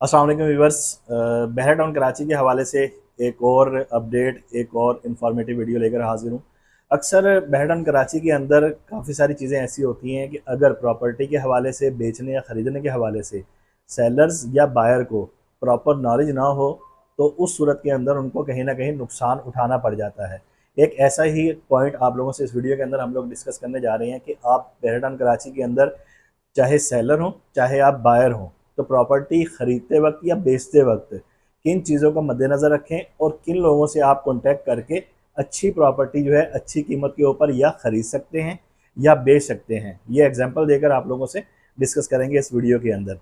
अस्सलाम वालेकुम व्यूअर्स। बहरा टाउन कराची के हवाले से एक और अपडेट, एक और इन्फॉर्मेटिव वीडियो लेकर हाजिर हूँ। अक्सर बहरा टाउन कराची के अंदर काफ़ी सारी चीज़ें ऐसी होती हैं कि अगर प्रॉपर्टी के हवाले से, बेचने या ख़रीदने के हवाले से सेलर्स या बायर को प्रॉपर नॉलेज ना हो तो उस सूरत के अंदर उनको कहीं ना कहीं नुकसान उठाना पड़ जाता है। एक ऐसा ही पॉइंट आप लोगों से इस वीडियो के अंदर हम लोग डिस्कस करने जा रहे हैं कि आप बहरा टाउन कराची के अंदर चाहे सेलर हो चाहे आप बायर हो, तो प्रॉपर्टी खरीदते वक्त या बेचते वक्त किन चीज़ों का मद्देनज़र रखें और किन लोगों से आप कांटेक्ट करके अच्छी प्रॉपर्टी जो है अच्छी कीमत के ऊपर या ख़रीद सकते हैं या बेच सकते हैं, ये एग्जांपल देकर आप लोगों से डिस्कस करेंगे इस वीडियो के अंदर।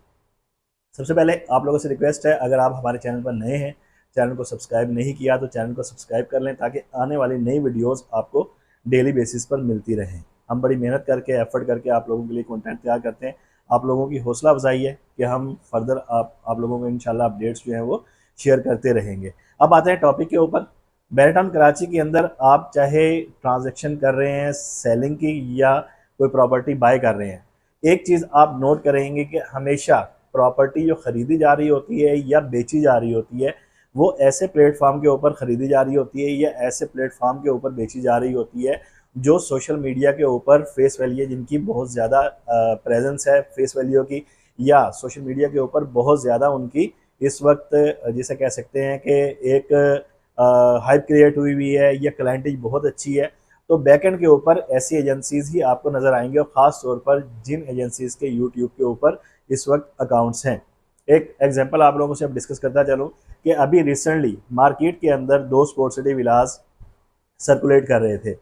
सबसे पहले आप लोगों से रिक्वेस्ट है, अगर आप हमारे चैनल पर नए हैं, चैनल को सब्सक्राइब नहीं किया तो चैनल को सब्सक्राइब कर लें ताकि आने वाली नई वीडियोस आपको डेली बेसिस पर मिलती रहें। हम बड़ी मेहनत करके, एफर्ट करके आप लोगों के लिए कंटेंट तैयार करते हैं। आप लोगों की हौसला अफजाई है कि हम फर्दर आप लोगों को इंशाल्लाह अपडेट्स जो हैं वो शेयर करते रहेंगे। अब आते हैं टॉपिक के ऊपर। बहरा टाउन कराची के अंदर आप चाहे ट्रांजेक्शन कर रहे हैं सेलिंग की या कोई प्रॉपर्टी बाय कर रहे हैं, एक चीज़ आप नोट करेंगे कि हमेशा प्रॉपर्टी जो ख़रीदी जा रही होती है या बेची जा रही होती है वो ऐसे प्लेटफॉर्म के ऊपर ख़रीदी जा रही होती है या ऐसे प्लेटफॉर्म के ऊपर बेची जा रही होती है जो सोशल मीडिया के ऊपर फेस वैल्यू, जिनकी बहुत ज़्यादा प्रेजेंस है फेस वैल्यू की, या सोशल मीडिया के ऊपर बहुत ज़्यादा उनकी इस वक्त जिसे कह सकते हैं कि एक हाइप क्रिएट हुई हुई है या क्लाइंटेज बहुत अच्छी है, तो बैकएंड के ऊपर ऐसी एजेंसीज ही आपको नज़र आएंगे और ख़ास तौर पर जिन एजेंसीज के यूट्यूब के ऊपर इस वक्त अकाउंट्स हैं। एक एग्जांपल आप लोगों से अब डिस्कस करता चलूँ कि अभी रिसेंटली मार्केट के अंदर दो स्पोर्ट्स सिटी विलास सर्कुलेट कर रहे थे।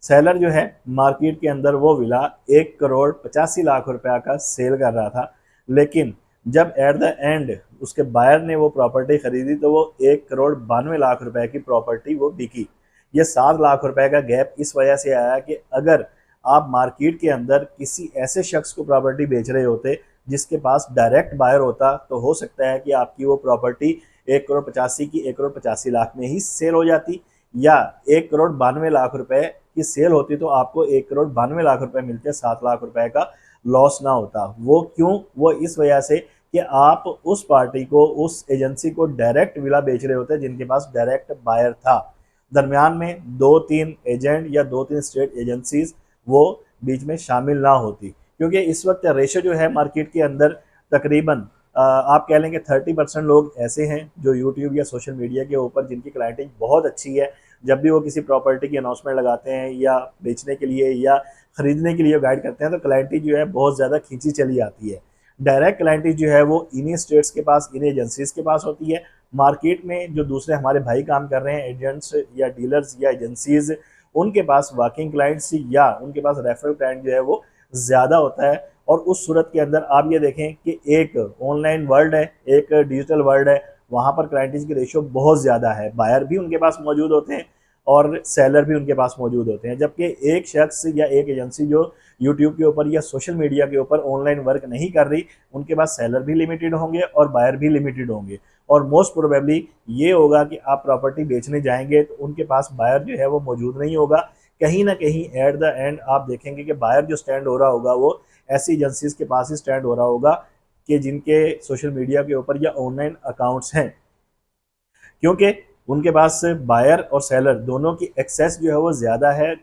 सेलर जो है मार्केट के अंदर वो विला 1 करोड़ 85 लाख रुपया का सेल कर रहा था, लेकिन जब एट द एंड उसके बायर ने वो प्रॉपर्टी खरीदी तो वो 1 करोड़ 92 लाख रुपए की प्रॉपर्टी वो बिकी। ये 7 लाख रुपए का गैप इस वजह से आया कि अगर आप मार्केट के अंदर किसी ऐसे शख्स को प्रॉपर्टी बेच रहे होते जिसके पास डायरेक्ट बायर होता तो हो सकता है कि आपकी वो प्रॉपर्टी 1 करोड़ 85 की 1 करोड़ 85 लाख में ही सेल हो जाती, या 1 करोड़ 92 लाख रुपए की सेल होती तो आपको 1 करोड़ 92 लाख रुपए मिलते, 7 लाख रुपए का लॉस ना होता। वो क्यों? वो इस वजह से कि आप उस पार्टी को, उस एजेंसी को डायरेक्ट विला बेच रहे होते जिनके पास डायरेक्ट बायर था। दरमियान में दो तीन एजेंट या दो तीन स्टेट एजेंसीज वो बीच में शामिल ना होती, क्योंकि इस वक्त रेशो जो है मार्केट के अंदर तकरीबन आप कह लेंगे 30% लोग ऐसे हैं जो यूट्यूब या सोशल मीडिया के ऊपर जिनकी क्लाइंटेज बहुत अच्छी है, जब भी वो किसी प्रॉपर्टी की अनाउंसमेंट लगाते हैं या बेचने के लिए या खरीदने के लिए गाइड करते हैं तो क्लाइंटेज जो है बहुत ज़्यादा खींची चली आती है। डायरेक्ट क्लाइंटेज जो है वो इन्हीं स्टेट्स के पास, इन्हीं एजेंसीज के पास होती है। मार्केट में जो दूसरे हमारे भाई काम कर रहे हैं, एजेंट्स या डीलर्स या एजेंसीज, उनके पास वर्किंग क्लाइंट्स या उनके पास रेफरल क्लाइंट जो है वो ज़्यादा होता है। और उस सूरत के अंदर आप ये देखें कि एक ऑनलाइन वर्ल्ड है, एक डिजिटल वर्ल्ड है, वहाँ पर क्लाइंटेज की रेशो बहुत ज़्यादा है। बायर भी उनके पास मौजूद होते हैं और सेलर भी उनके पास मौजूद होते हैं, जबकि एक शख्स या एक एजेंसी जो यूट्यूब के ऊपर या सोशल मीडिया के ऊपर ऑनलाइन वर्क नहीं कर रही, उनके पास सेलर भी लिमिटेड होंगे और बायर भी लिमिटेड होंगे। और मोस्ट प्रोबेबली ये होगा कि आप प्रॉपर्टी बेचने जाएंगे तो उनके पास बायर जो है वो मौजूद नहीं होगा। कहीं ना कहीं एट द एंड आप देखेंगे कि बायर जो स्टैंड हो रहा होगा वो ऐसी एजेंसीज के पास ही स्टैंड हो रहा होगा कि जिनके सोशल मीडिया के ऊपर या ऑनलाइन अकाउंट्स हैं, क्योंकि उनके पास बायर और सेलर दोनों की एक्सेस जो है वो ज़्यादा है।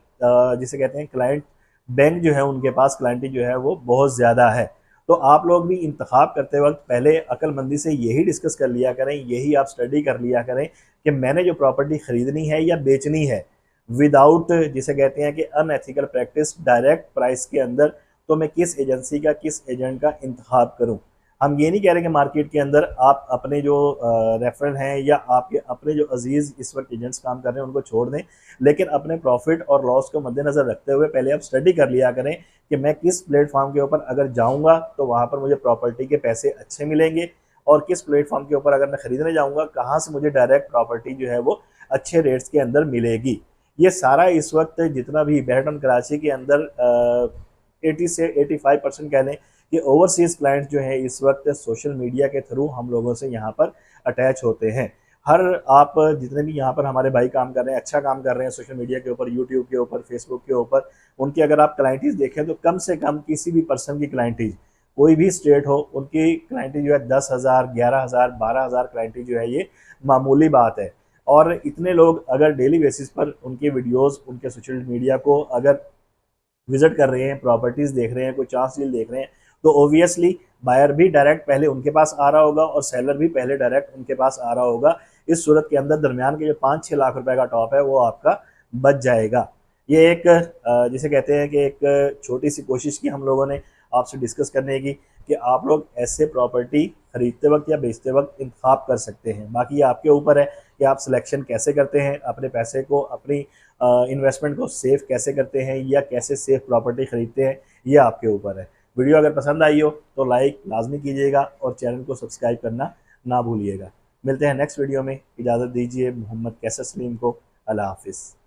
जिसे कहते हैं क्लाइंट बैंक जो है उनके पास क्लाइंटेज जो है वो बहुत ज़्यादा है। तो आप लोग भी इंतखाब करते वक्त पहले अक्लमंदी से यही डिस्कस कर लिया करें, यही आप स्टडी कर लिया करें कि मैंने जो प्रॉपर्टी ख़रीदनी है या बेचनी है विदाउट जिसे कहते हैं कि अनएथिकल प्रैक्टिस डायरेक्ट प्राइस के अंदर, तो मैं किस एजेंसी का, किस एजेंट का इंतखाब करूं। हम ये नहीं कह रहे कि मार्केट के अंदर आप अपने जो रेफरल हैं या आपके अपने जो अजीज़ इस वक्त एजेंट्स काम कर रहे हैं उनको छोड़ दें, लेकिन अपने प्रॉफिट और लॉस को मद्देनज़र रखते हुए पहले आप स्टडी कर लिया करें कि मैं किस प्लेटफॉर्म के ऊपर अगर जाऊँगा तो वहाँ पर मुझे प्रॉपर्टी के पैसे अच्छे मिलेंगे, और किस प्लेटफॉर्म के ऊपर अगर मैं ख़रीदने जाऊँगा कहाँ से मुझे डायरेक्ट प्रॉपर्टी जो है वो अच्छे रेट्स के अंदर मिलेगी। ये सारा इस वक्त जितना भी बहरा टाउन कराची के अंदर 80 से 85% कह लें कि ओवरसीज़ क्लाइंट्स जो हैं इस वक्त सोशल मीडिया के थ्रू हम लोगों से यहाँ पर अटैच होते हैं। हर आप जितने भी यहाँ पर हमारे भाई काम कर रहे हैं, अच्छा काम कर रहे हैं सोशल मीडिया के ऊपर, यूट्यूब के ऊपर, फेसबुक के ऊपर, उनकी अगर आप क्लाइंटीज देखें तो कम से कम किसी भी पर्सन की क्लाइंटीज कोई भी स्टेट हो, उनकी क्लाइंटी जो है 10,000, 11,000, 12,000 क्लाइंटी जो है ये मामूली बात है। और इतने लोग अगर डेली बेसिस पर उनके वीडियोस, उनके सोशल मीडिया को अगर विजिट कर रहे हैं, प्रॉपर्टीज देख रहे हैं, कोई चांस डील देख रहे हैं, तो ओबियसली बायर भी डायरेक्ट पहले उनके पास आ रहा होगा और सेलर भी पहले डायरेक्ट उनके पास आ रहा होगा। इस सूरत के अंदर दरमियान के जो 5-6 लाख रुपए का टॉप है वो आपका बच जाएगा। ये एक जिसे कहते हैं कि एक छोटी सी कोशिश की हम लोगों ने आपसे डिस्कस करने की कि आप लोग ऐसे प्रॉपर्टी खरीदते वक्त या बेचते वक्त इंतखाब कर सकते हैं। बाकी ये आपके ऊपर है कि आप सिलेक्शन कैसे करते हैं, अपने पैसे को, अपनी इन्वेस्टमेंट को सेफ कैसे करते हैं या कैसे सेफ प्रॉपर्टी खरीदते हैं, ये आपके ऊपर है। वीडियो अगर पसंद आई हो तो लाइक लाजमी कीजिएगा और चैनल को सब्सक्राइब करना ना भूलिएगा। मिलते हैं नेक्स्ट वीडियो में। इजाज़त दीजिए मोहम्मद कैसर सलीम को। अल्लाह हाफिज़।